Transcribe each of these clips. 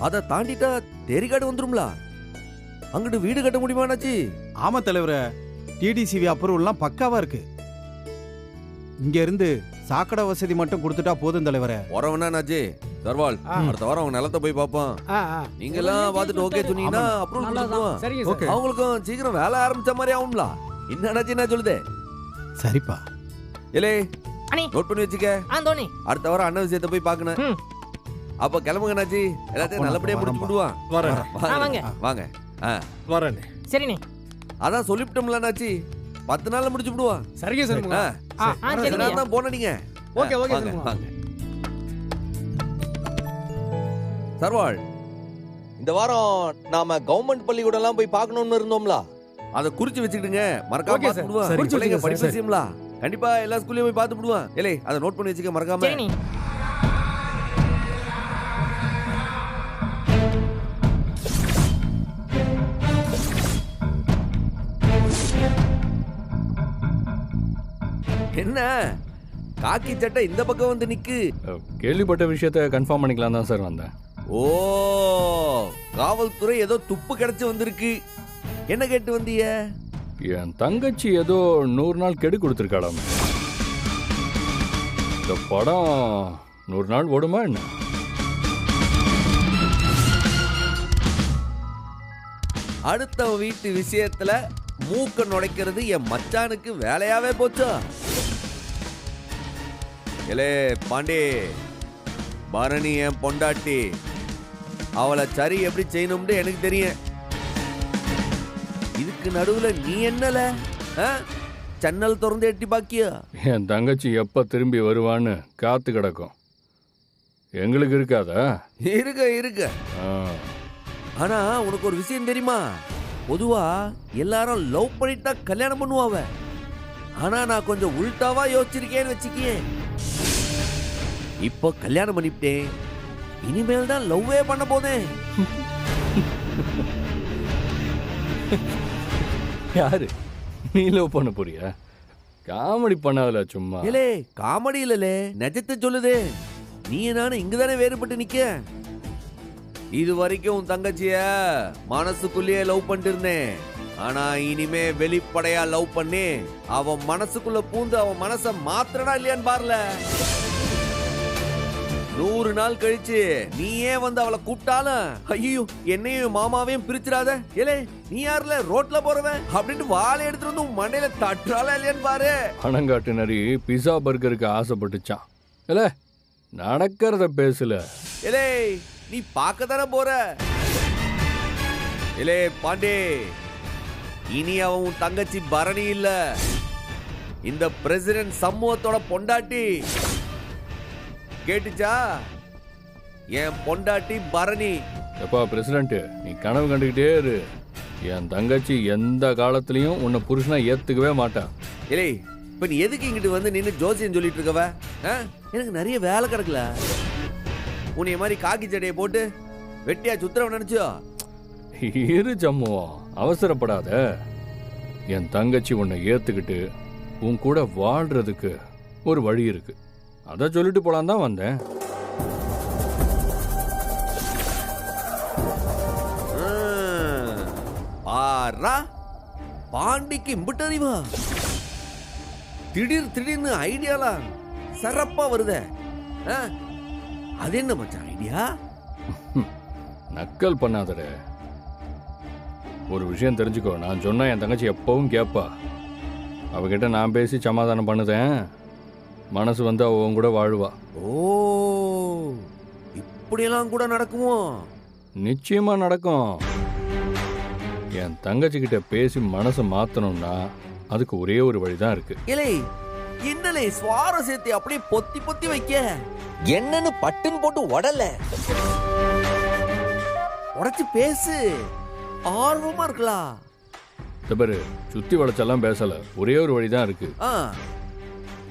அதை தாண்டிட்டா தெரிகாடு வந்துரும்ல. அங்கிட்டு வீடு கட்ட முடியுமாண்ணாச்சி? ஆமா தலைவரே, டிடிசிவி அப்ரூவல்லாம் பக்காவா இருக்கு. இங்க இருந்து சாக்கடை வசதி மட்டும் கொடுத்துட்டா போதும் தலைவரே. வரவனாச்சி சர்வால், அடுத்த வாரம் அவங்க நிலத்தை போய் பார்ப்போம். நீங்க எல்லாம் பார்த்துட்டு ஓகே சொன்னீங்கன்னா அப்ரூவல் கொடுத்துருவோம். அவங்களுக்கும் சீக்கிரம் வேலை ஆரம்பிச்ச மாதிரி ஆகும்ல. என்னன்னாச்சி என்ன சொல்லுதே? சரிப்பா. ஏலே நோட் பண்ணி வச்சுக்க. அடுத்த வாரம் அண்ணன் விஷயத்தை போய் பார்க்கணும். அப்ப கிளம்புங்கண்ணாச்சி, எல்லாத்தையும் நல்லபடியா முடிச்சு விடுவான். வாங்க வரேன். சரிண்ணே. அதான் சொல்லிவிட்டோம்லண்ணாச்சி, 10 நாள்ல முடிச்சு விடுவான். சரிங்க சார். தான் போன நீங்க. ஓகே ஓகே வாங்க. சர்வாள், இந்த வாரம் நாம கவர்மெண்ட் பள்ளிக்கூடம் எல்லாம் போய் பார்க்கணும்னு இருந்தோம்ல, அதை குறிச்சு வச்சுக்கிடுங்க. மறக்காம பார்த்து விடுவான். பிள்ளைங்க படிப்பு விஷயம்ல கண்டிப்பா எல்லா ஸ்கூல்லயும் போய் பார்த்து விடுவான். ஏலே அதை நோட் பண்ணி வச்சுக்க மறக்காம. என்ன காக்கி சட்டை இந்த பக்கம் வந்து நிக்கு? கேள்விப்பட்ட விஷயத்தை கன்ஃபார்ம் பண்ணிக்கலாம் தான் சார் வந்தேன். ஓ, காவல்துறை ஏதோ துப்பு கிடைச்சு வந்திருக்கு. என்ன கேட்டு வந்திய? என் தங்கச்சி ஏதோ 100 நாள் கெடு கொடுத்துருக்காளாம். இந்த படம் 100 நாள் ஓடுமா என்ன? அடுத்த வீட்டு விஷயத்துல மூக்க நுழைக்கிறது என் மச்சானுக்கு வேலையாவே போச்சா? ஏலே பாண்டே, பரணி என் பொண்டாட்டி. அவளை சரி எப்படி செய்யணும்னு எனக்கு தெரியும். இதுக்கு நடுவுல நீ என்னல சன்னல் திறந்து எட்டி பாக்கியா? என் தங்கச்சி எப்ப திரும்பி வருவான்னு காத்து கிடக்கும். எங்களுக்கு இருக்காதா? இருக்க. ஆனா உனக்கு ஒரு விஷயம் தெரியுமா? பொதுவா எல்லாரும் லவ் பண்ணிட்டு தான் கல்யாணம் பண்ணுவாவ. ஆனா நான் கொஞ்சம் உள்டாவா யோசிச்சிருக்கேன்னு வச்சுக்கேன். இப்போ கல்யாணம் பண்ணிவிட்டேன், இனிமேல் தான் லவ்வே பண்ண போதேன். யாரு நீ லவ் பண்ண போறியா? காமெடி பண்ணாதல சும்மா. ஏலே காமெடி இல்லலே, நிஜத்தை சொல்லுதே. நீ நானும் இங்கதானே வேறுபட்டு நிக்க. இது வரைக்கும் உன் தங்கச்சிய மனசுக்குள்ளேயே லவ் பண்ணிட்டு இருந்தேன். ஆனா இனிமே வெளிப்படையா லவ் பண்ணி அவன் மனசுக்குள்ள பூந்து அவன் மனச மாத்திரனா இல்லையான்னு பாருல. 100 நாள் கழிச்சு நீ ஏன் வந்து அவளை கூப்பிட்டாலும் ஐயோ என்னையும் மாமாவையும் பிரிச்சிடாத, ஏலே நீ யாருல ரோட்ல போறவன் அப்படின்னு வாழை எடுத்துட்டு வந்து உன் மண்டையில தட்டுறாளா இல்லையான்னு பாரு. பணங்காட்டு நரி பிஸா பர்கருக்கு ஆசைப்பட்டுச்சான். இல்ல நடக்கிறத பேசல. ஏலே நீ பார்க்க தானே போற. ஏலே பாண்டே, இனி அவன் உன் தங்கச்சி பரணி இல்ல, இந்த பிரசிடென்ட் சமூகத்தோட பொண்டாட்டி. கேட்டுச்சா? என் பொண்டாட்டி பரணி. எப்பா பிரசிடென்ட், நீ கனவு கண்டுகிட்டே இரு. என் தங்கச்சி எந்த காலத்திலயும் உன்னை புருஷனா ஏத்துக்கவே மாட்டான். ஏலே இப்ப நீ எதுக்கு இங்கிட்டு வந்து நின்னு ஜோசியம் சொல்லிட்டு இருக்கவ? எனக்கு நிறைய வேலை கிடக்கல. உன்னைய மாதிரி காக்கி சட்டையை போட்டு வெட்டியா சுத்திரம் நினைச்சோ? இரு சம்முவம், அவசரப்படாத. என் தங்கச்சி உன்னை ஏத்துக்கிட்டு உன் கூட வாழ்றதுக்கு ஒரு வழி இருக்கு. அத சொல்லிட்டு போலாம் தான் வந்தேன். பாரா, பாண்டிக்கு இம்புட்டு அறிவா. திடீர்னு ஐடியாலாம் சிறப்பா வருதே. அது என்ன மச்சான் ஐடியா? நக்கல் பண்ணாதட. ஒரு விஷயம் தெரிஞ்சுக்கோ, நான் சொன்னா என் தங்கச்சி எப்பவும் கேட்பா. அவகிட்ட நான் பேசி சமாதானம் பண்ணுதேன். மனசு வந்து அவ கூட வாழுவா. ஓ, இப்படியெல்லாம் கூட நடக்குமோ? நிச்சயமா நடக்கும். என் தங்கச்சி கிட்ட பேசி மனசை மாத்தணும்னா அதுக்கு ஒரே ஒரு வழிதான் இருக்கு. இலை என்னலே சுவாரஸ்யத்தை அப்படியே பொத்தி பொத்தி வைக்க. என்னன்னு பட்டுன்னு போட்டு உடல உடைச்சு பேசு, ஆர்வமா இருக்கலாம். பாரு, சுத்தி வளைச்செல்லாம் பேசல, ஒரே ஒரு வழிதான் இருக்கு.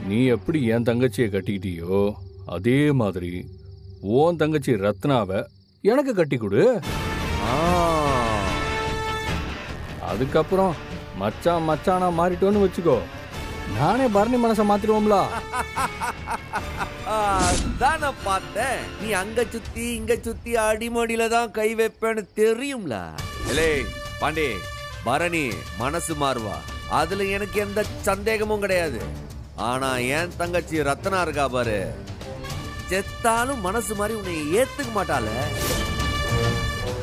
நீ எப்படி என் தங்கச்சியை கட்டிக்கிட்டியோ அதே மாதிரி உன் தங்கச்சி ரத்னாவை எனக்கு கட்டி கொடு. அதுக்கப்புறம் மச்சானா மாறிட்டோன்னு வச்சுக்கோ, நானே பரணி மனசை மாத்திடுவோம்ல. தானே பார்த்தேன், நீ அங்க சுத்தி இங்க சுத்தி அடிமடியில தான் கை வைப்பேன்னு தெரியும்ல. ஏலே பாண்டே, பரணி மனசு மாறுவா, அதுல எனக்கு எந்த சந்தேகமும் கிடையாது. ஆனா என் தங்கச்சி ரத்னா இருக்கா பாரு, செத்தாலும் மனசு மாதிரி உன்னை ஏத்துக்க மாட்டாள.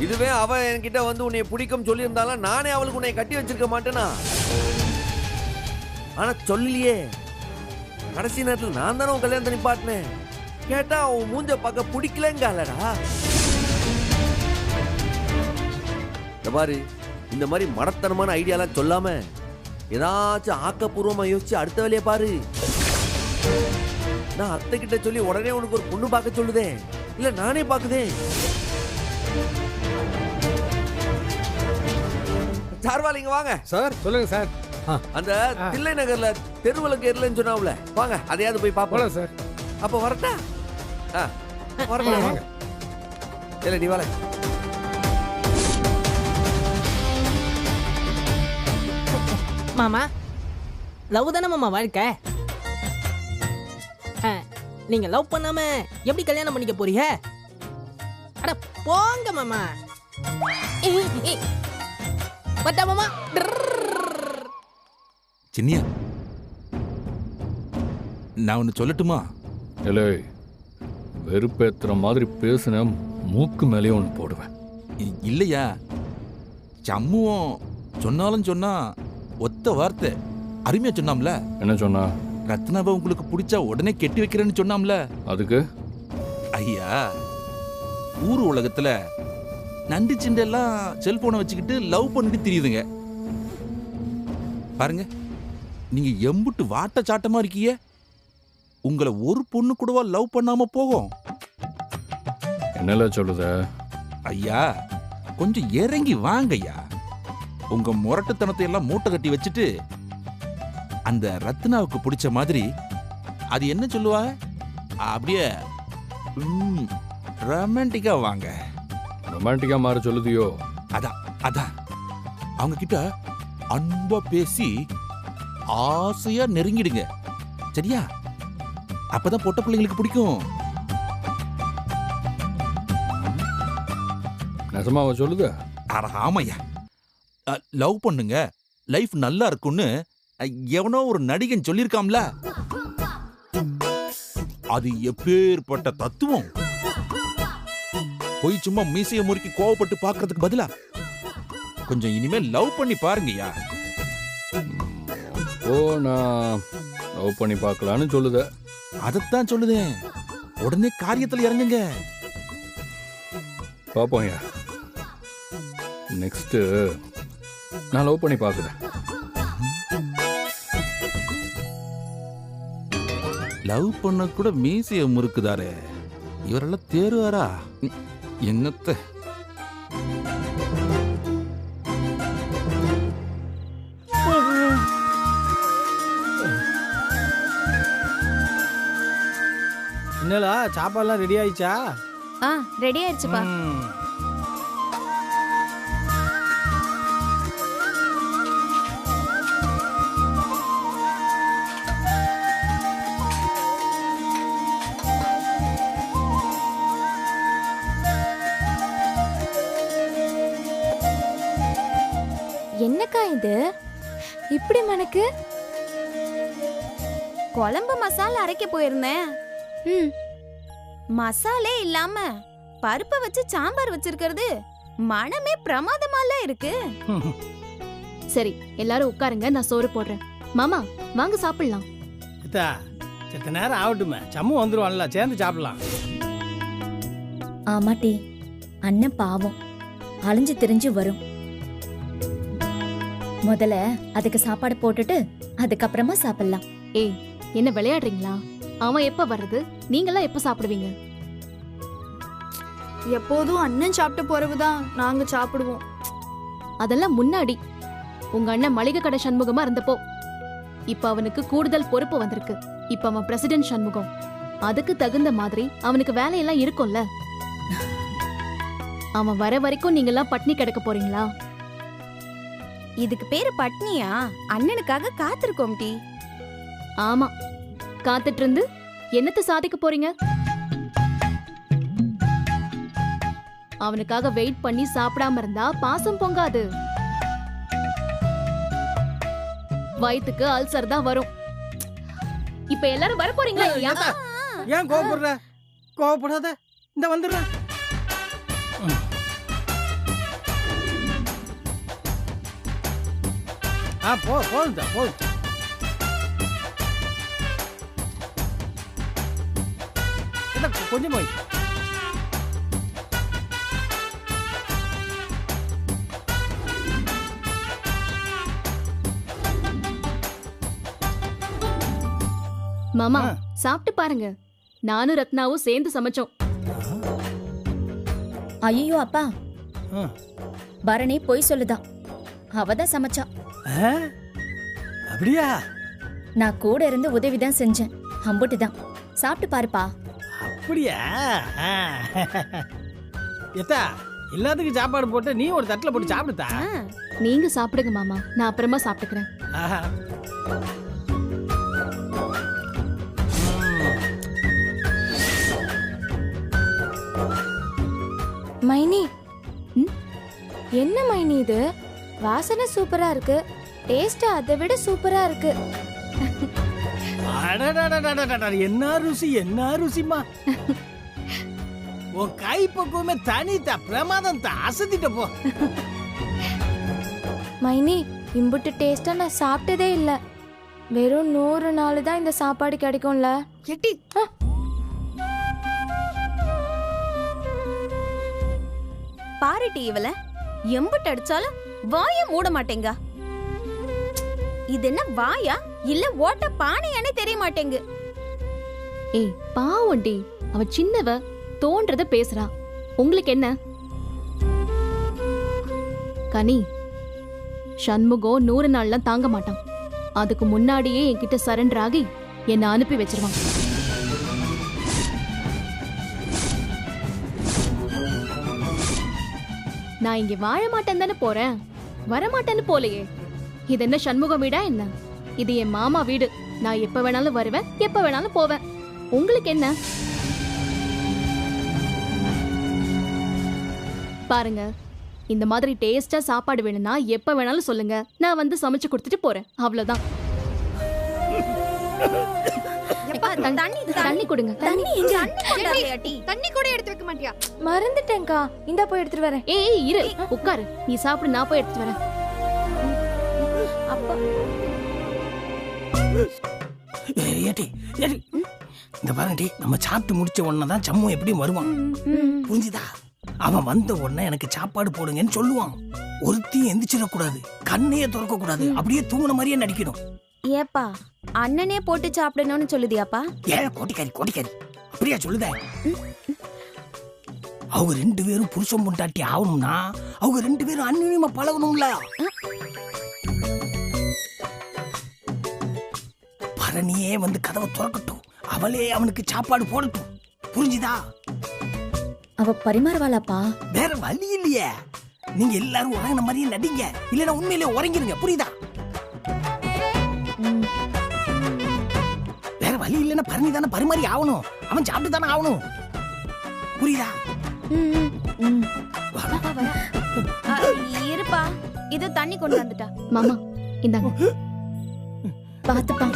இதுவே அவ என்கிட்ட வந்து உன்னை பிடிக்கும் சொல்லி இருந்தாலும் நானே அவளுக்கு உன்னை கட்டி வச்சிருக்க மாட்டேனா. ஆனா சொல்லலையே, கடைசி நேரத்தில் நான் தானே உன் கல்யாணத்தை நிப்பாட்டினேன். கேட்டா உன் மூஞ்ச பார்க்க பிடிக்கலங்கலடா. பாரு, இந்த மாதிரி மடத்தனமான ஐடியாலாம் சொல்லாம ஏதாச்சும் ஆக்கப்பூர்வமா யோசிச்சு அடுத்த வேலையை பாரு. நான் அத்தை கிட்ட சொல்லி உடனே உனக்கு ஒரு பொண்ணு பார்க்க சொல்லுதே, இல்ல நானே பாக்குதே. சார்வாலிங்க வாங்க சார். சொல்லுங்க சார். அந்த தில்லை நகர்ல தெருவிளக்கு எரியலன்னு சொன்னாவுல, வாங்க அதையாவது போய் பாப்போம் சார். அப்ப வரட்டா? வரட்டா? இல்ல நீ வாழ. மாமா, லவ் தானே மாமா வாழ்க்கை. நீங்க லவ் பண்ணாம எப்படி கல்யாணம் பண்ணிக்க போறீங்க? அட போங்க மாமா. பட்டா மாமா. சின்னியா, நான் ஒன்று சொல்லட்டுமா? இல்லை, வெறுப்பேத்துற மாதிரி பேசுன மூக்கு மேலேயே ஒன்று போடுவேன். இல்லையா, சம்முவும் சொன்னாலும் சொன்னா ஒத்த வார்த்தை அருமையா சொன்னாம்ல. என்ன சொன்னா? ரத்னாவை உங்களுக்கு பிடிச்சா உடனே கெட்டி வைக்கிறேன்னு சொன்னாம்ல. அதுக்கு ஐயா, ஊர் உலகத்துல நண்டு சிண்டெல்லாம் செல்போனை வச்சுக்கிட்டு லவ் பண்ணிட்டு தெரியுதுங்க. பாருங்க, நீங்க எம்புட்டு வாட்ட சாட்டமா இருக்கீங்க. உங்களை ஒரு பொண்ணு கூடவா லவ் பண்ணாம போகும்? என்னல சொல்லுத? ஐயா, கொஞ்சம் இறங்கி வாங்க ஐயா. உங்க முரட்டுத்தனத்தை எல்லாம் மூட்டை கட்டி வச்சுட்டு அந்த ரத்னாவுக்கு பிடிச்ச மாதிரி அது என்ன சொல்லுவா, அப்படியே ரொமான்டிக்கா வாங்க. ரொமான்டிக்கா மாற சொல்லுதியோ? அதான் அதான் அவங்க கிட்ட அன்பா பேசி ஆசையா நெருங்கிடுங்க, சரியா? அப்பதான் பொட்ட பிள்ளைங்களுக்கு பிடிக்கும். நெசமாவ சொல்லுத? அட ஆமையா, லவ் பண்ணுங்க, லைஃப் நல்லா இருக்கும்னு எவனோ ஒரு நடிகன் சொல்லியிருக்காம்ல. அது எப்பேற்பட்ட தத்துவம். போய் சும்மா மீசைய முறுக்கி கோவப்பட்டு பாக்குறதுக்கு பதிலா கொஞ்சம் இனிமேல் லவ் பண்ணி பாருங்கய்யா. ஓ, நான் லவ் பண்ணி பார்க்கலான்னு சொல்லுத? அதத்தான் சொல்லுதேன், உடனே காரியத்தில் இறங்குங்க. பாப்போம். நெக்ஸ்ட் நான் லவ் பண்ணி பார்க்குறேன். லவ் பண்ண கூட மீசைய முறுக்குதாரு, இவரெல்லாம் தேருவாரா என்னத்த? என்னலா, சாப்பாடுலாம் ரெடி ஆயிடுச்சா? ரெடி ஆயிடுச்சுப்பா. என்னக்கா இது இப்படி மணக்கு? குழம்பு மசாலா அரைக்க போயிருந்தேன். மசாலே இல்லாம பருப்பை வச்சு சாம்பார் வச்சிருக்கிறது மனமே பிரமாதமால இருக்கு. சரி, எல்லாரும் உட்காருங்க, நான் சோறு போடுறேன். மாமா வாங்க சாப்பிடலாம். செத்த நேரம் ஆகட்டுமே, சம்மு வந்துருவான்ல, சேர்ந்து சாப்பிடலாம். ஆமாட்டி, அண்ணன் பாவம் அழிஞ்சு திரிஞ்சு வரும். முதல்ல அதுக்கு சாப்பாடு போட்டுட்டு அதுக்கப்புறமா சாப்பிடலாம். ஏய், என்ன விளையாடுறீங்களா? அவன் எப்ப வர்றது? நீங்களாம் எப்ப சாப்பிடுவீங்க? எப்போதும் அண்ணன் சாப்பிட்ட போறவுதான் நாங்க சாப்பிடுவோம். அதெல்லாம் முன்னாடி உங்க அண்ணன் மளிகை கடை சண்முகமா இருந்தப்போ. இப்ப அவனுக்கு கூடுதல் பொறுப்பு வந்திருக்கு. இப்ப அவன் பிரசிடென்ட் சண்முகம். அதுக்கு தகுந்த மாதிரி அவனுக்கு வேலையெல்லாம் இருக்கும்ல. அவன் வர வரைக்கும் நீங்கெல்லாம் பட்னி கிடக்க போறீங்களா? இதுக்கு பேரு பட்னியா? அண்ணனுக்காக காத்திருக்கோம் டி. ஆமா, காத்துட்டு இருந்து என்னத்த சாதிக்க போறீங்க? அவனுக்காக வெயிட் பண்ணி சாப்பிடாம இருந்தா பாசம் பொங்காது, வயித்துக்கு அல்சர் தான் வரும். இப்ப எல்லாரும் வர போறீங்களா இல்லையா? ஏன் கோவப்படுற? கோவப்படாத, இந்த வந்துடுறேன். போதும் போதும். கொஞ்சம் போய் மாமா சாப்பிட்டு பாருங்க. நானும் ரத்னாவும் சேர்ந்து சமைச்சோம். ஐயோ அப்பா, பரணி பொய் சொல்லுதான். அவதான் சமைச்சா. அப்படியா? நான் கூட இருந்து உதவிதான் செஞ்சேன். அம்புட்டுதான். சாப்பிட்டு பாருப்பா. அப்படியா? எத்தா எல்லாத்துக்கும் சாப்பாடு போட்டு நீ ஒரு தட்டுல போட்டு சாப்பிடுதா? நீங்க சாப்பிடுங்க மாமா, நான் அப்புறமா சாப்பிட்டுக்கிறேன். மைனி, என்ன மைனி இது? வாசனை சூப்பரா இருக்கு, டேஸ்ட் அதை விட சூப்பரா இருக்கு. என்ன ருசி, என்ன ருசிமா! உன் கை பக்குவமே தனித்தா, பிரமாதம் தான். அசத்திட்ட போ. மைனி, இம்புட்டு டேஸ்டா நான் சாப்பிட்டதே இல்ல. வெறும் 100 நாள் தான் இந்த சாப்பாடு கிடைக்கும்ல. எட்டி பாருட்டி, இவள எம்புட்டு அடிச்சாலும் வாய மூட மாட்டேங்க. இது என்ன வாயா இல்ல ஓட்ட பானையானே தெரிய மாட்டேங்க. ஏய் பாவண்டி, அவ சின்னவ, தோன்றத பேசுறா. உங்களுக்கு என்ன? கனி, சண்முகம் 100 நாள்லாம் தாங்க மாட்டான். அதுக்கு முன்னாடியே என்கிட்ட சரண்டர் ஆகி என்னை அனுப்பி வச்சிருவான். நான் இங்க வாழ மாட்டேன் தானே போறேன், வரமாட்டேன்னு போலையே. இது என்ன சண்முகம் வீடா என்ன? இது என் மாமா வீடு. நான் எப்ப வேணாலும் வருவேன், எப்ப வேணாலும் போவேன். உங்களுக்கு என்ன? பாருங்க, இந்த மாதிரி டேஸ்டா சாப்பாடு வேணும்னா எப்ப வேணாலும் சொல்லுங்க, நான் வந்து சமைச்சு கொடுத்துட்டு போறேன். அவ்வளவுதான். தண்ணி கொடுங்க. தண்ணி கூட எடுத்து வைக்க மாட்டியா? மறந்துட்டேன்க்கா, இந்தா போய் எடுத்துட்டு வரேன். ஏய் இரு, உட்காரு. நீ சாப்பிடு, நான் போய் எடுத்துட்டு வரேன். அப்பா ஏட்டி ஏட்டி, இந்த பாருங்கடி, நம்ம சாப்பிட்டு முடிச்ச உடனே தான் சம்மு எப்படியும் வருவான். புரிஞ்சுதா? அவன் வந்த உடனே எனக்கு சாப்பாடு போடுங்கன்னு சொல்லுவான். ஒருத்தையும் எந்திரிச்சிடக்கூடாது, கண்ணையே திறக்க கூடாது, அப்படியே தூங்குன மாதிரியே நடிக்கணும். ஏப்பா, அண்ணனே போட்டு சாப்பிடணும்னு சொல்லுதியாப்பா? ஏன் கோட்டிக்காரி அப்படியா சொல்லுத? அவங்க 2 பேரும் புருஷன் பொண்டாட்டி ஆகணும்னா அவங்க 2 பேரும் அந்நியமா பழகணும்ல. பரணியே வந்து கதவை திறக்கட்டும், அவளே அவனுக்கு சாப்பாடு போடட்டும். புரிஞ்சுதா? அவ பரிமாறுவாளாப்பா? வேற வழி இல்லையே. நீங்க எல்லாரும் உறங்கின மாதிரியே நடிங்க, இல்லைன்னா உண்மையிலே உறங்கிருங்க. புரியுதா? வேற வழி இல்லைன்னா பரணி தானே பரிமாறி ஆகணும், அவன் சாப்பிட்டு தானே ஆகணும். புரியுதா? இருப்பா, இது தண்ணி கொண்டு வந்துட்டா. மாமா இந்தாங்க. பாத்துப்பா.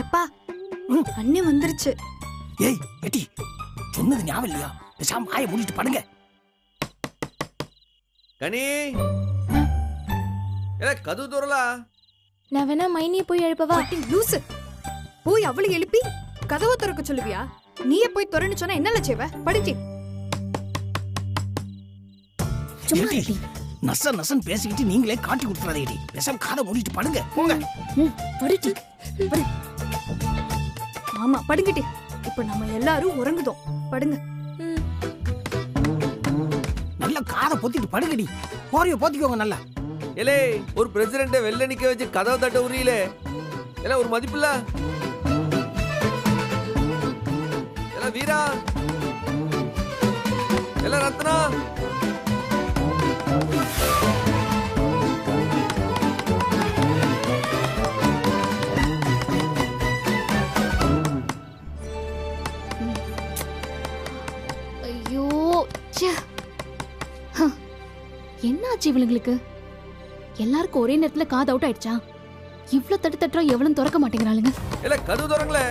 எப்பா, அண்ணே வந்துருச்சு. ஏய் எட்டி, சொன்னது ஞாபகம் இல்லையா? பேசாம வாயை மூடிட்டு படுங்க. கனி, கதவு தோறலா. நான் வேணா மைனியை போய் எழுப்பவா? லூசு, போய் அவளை எழுப்பி கதவை திறக்க சொல்லுவியா? நீயே போய் திறன்னு சொன்னா என்ன செய்வ? படிச்சு சும்மா ஏடி, இருடி. நச நசன் பேசிக்கிட்டு நீங்களே காட்டி கொடுத்துறாதேடி. பேசாம காதை மூடிட்டு படுங்க போங்க. படுடி. ஆமா படுங்கிட்டு. இப்ப நம்ம எல்லாரும் உறங்குதோம். படுங்க. நல்லா காதை பொத்திட்டு படுங்கடி. போறிய போத்திக்கோங்க நல்லா. ஏலே ஒரு பிரசிடென்ட வெள்ள நிக்க வச்சு கதவை தட்ட உரியலே. ஏல ஒரு மதிப்பில்ல. ஏல வீரா. ஏல ரத்னா. ஐயோ ச்சே. என்னாச்சு இவளுங்களுக்கு? எல்லாருக்கும் ஒரே நேரத்துல காது அவுட் ஆயிடுச்சா? இவ்ளோ தட்டு தட்டுறா எவ்வளவு திறக்க மாட்டேங்கிறாளுங்க. ஏல கதவு திறங்களே.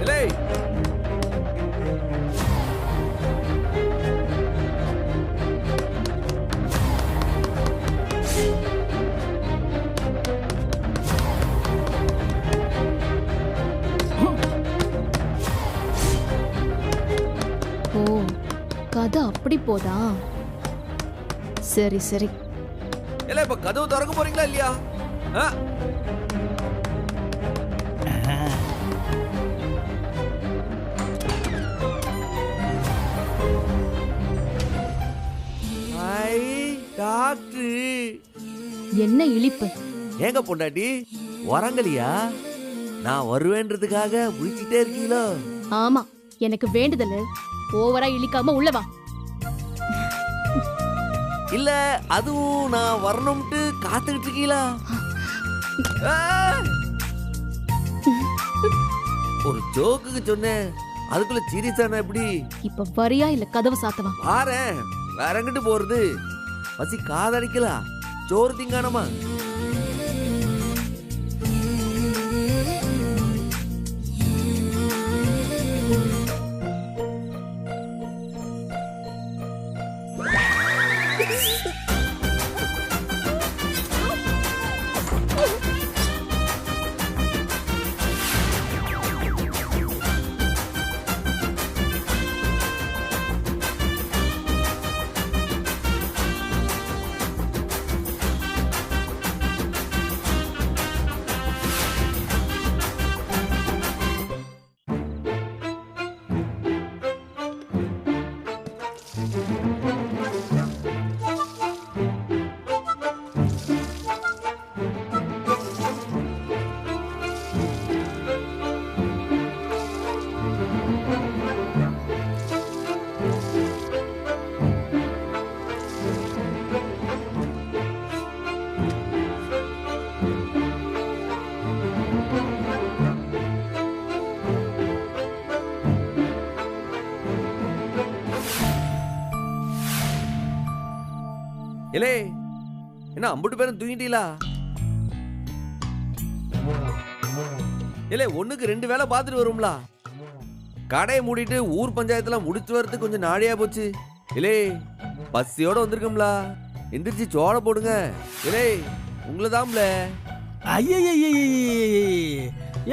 ஏலே ஓ, கதை அப்படி போதா? சரி சரி. ஏல இப்ப கதவு திறக்க போறீங்களா இல்லையா? ஐ டாக்டர். என்ன இழிப்பு? ஏங்க பொண்டாட்டி உறங்கலியா? நான் வருவேன்றதுக்காக முடிச்சிட்டே இருக்கீங்களோ? ஆமா, எனக்கு வேண்டுதல் ஓவரா இழிக்காம உள்ள வா. இல்ல அதுவும் நான் வரணும்ட்டு காத்துக்கிட்டு இருக்கீங்களா? ஒரு ஜோக்குக்கு சொன்னேன், அதுக்குள்ள சீரியஸான எப்படி? இப்ப வரியா இல்ல கதவு சாத்தவா? வாரேன். வேற எங்கிட்டு போறது? பசி காதடிக்கலாம், சோறு திங்கானமா? இலே என்ன அம்புட்டு பேரும் தூங்கிட்டீங்களா? இல்ல ஒண்ணுக்கு 2 வேளை பார்த்துட்டு வரும்ல. கடையை மூடிட்டு ஊர் பஞ்சாயத்துல முடிச்சு வரது கொஞ்சம் நாடியா போச்சு. இல்லே பசியோட வந்திருக்கோம்ல, எந்திரிச்சு சோள போடுங்க. இல்லே உங்களதாம்ல.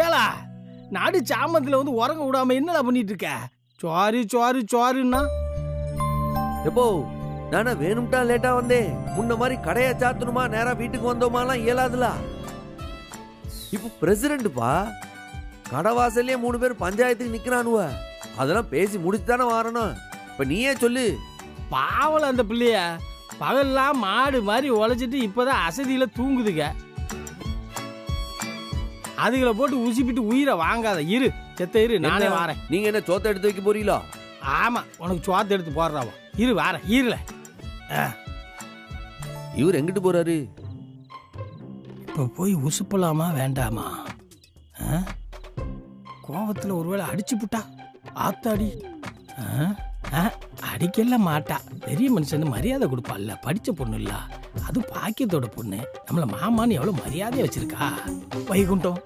ஏலா நாடு சாமத்துல வந்து உறங்க விடாம என்னடா பண்ணிட்டு இருக்க? சாரி சாரி சாரின்னா எப்போ நானா வேணும்ட்டா லேட்டா வந்தேன். முன்ன மாதிரி கடையை சாத்தணுமா நேரா வீட்டுக்கு வந்தோமாலாம் இயலாதுல. இப்ப பிரசிடென்ட்பா, கடை வாசல்லே 3 பேர் பஞ்சாயத்துக்கு நிக்கிறானுவ. அதெல்லாம் பேசி முடிச்சு தானே வரணும். இப்ப நீயே சொல்லு. பாவல அந்த பிள்ளைய பகல்லாம் மாடு மாதிரி உழைச்சிட்டு இப்பதான் அசதியில தூங்குதுங்க. அதுகளை போட்டு உசிப்பிட்டு உயிரை வாங்காத. இரு செத்த இரு, நானே வாரேன். நீங்க என்ன சோத்த எடுத்து வைக்க போறீங்களா? ஆமா, உனக்கு சோத்த எடுத்து போடுறாவா. இரு வாரேன். இருல இவர் எங்கிட்டு போறாரு? இப்ப போய் உசுப்பலாமா வேண்டாமா? கோபத்துல ஒருவேளை அடிச்சு புட்டா ஆத்தாடி. அடிக்கல மாட்டா. பெரிய மனுஷன் மரியாதை கொடுப்பாள்ல, படிச்ச பொண்ணு இல்ல, அது பாக்கியத்தோட பொண்ணு. நம்மள மாமான்னு எவ்வளவு மரியாதையா வச்சிருக்கா. வைகுண்டம்,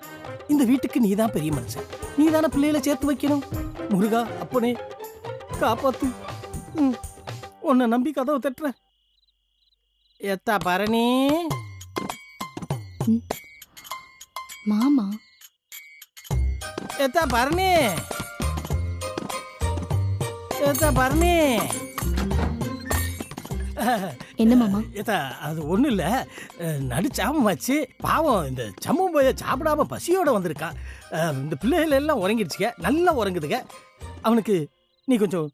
இந்த வீட்டுக்கு நீதான் பெரிய மனுஷன். நீதான பிள்ளைகளை சேர்த்து வைக்கணும். முருகா அப்பனே காப்பாத்து. உன்னை நம்பி கதவை தட்டுற. எத்தா பரணி மாமா. எத்தா பரணி பரணி என்ன மாமா? அது ஒண்ணும் இல்ல, நடுச்சாமம் வச்சு பாவம் இந்த சம்மு போய சாப்பிடாம பசியோட வந்திருக்கான். இந்த பிள்ளைகள் எல்லாம் உறங்கிடுச்சுக்க, நல்லா உறங்குதுங்க. அவனுக்கு நீ கொஞ்சம்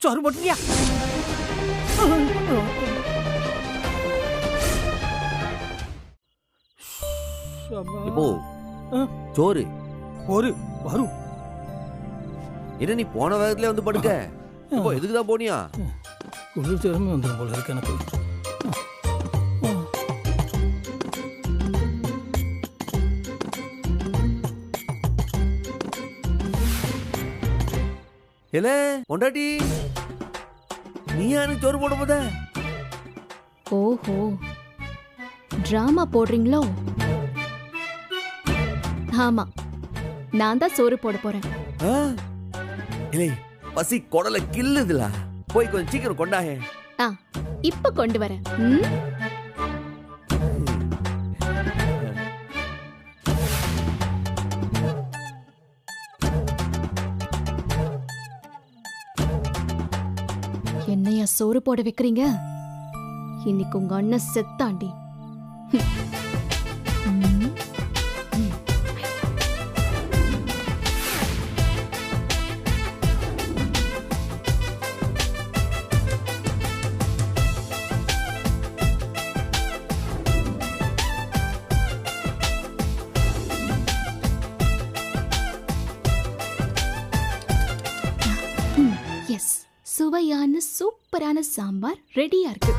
சோறு போட்டுறியா? இப்போ சோறு ஒரு வரும். என்ன நீ போன வேகத்துல வந்து படுக்க? இப்போ எதுக்குதான் போனியா? குளிர் ஜுரமே வந்துடும் போல இருக்கு எனக்கு. இல்ல பொண்டாட்டி, நீ யாரு சோறு போட போத? ஓஹோ, டிராமா போடுறீங்களோ? ஆமா, நான் தான் சோறு போட போறேன். இல்லை, பசி குடல கில்லுதுல. போய் கொஞ்சம் சீக்கிரம் கொண்டாயே. இப்ப கொண்டு வரேன். என்னையா சோறு போட வைக்கிறீங்க? இன்னைக்கு உங்க அண்ணன் செத்தாண்டி. எஸ், சுவையான சூப்பரான சாம்பார் ரெடியா இருக்கு.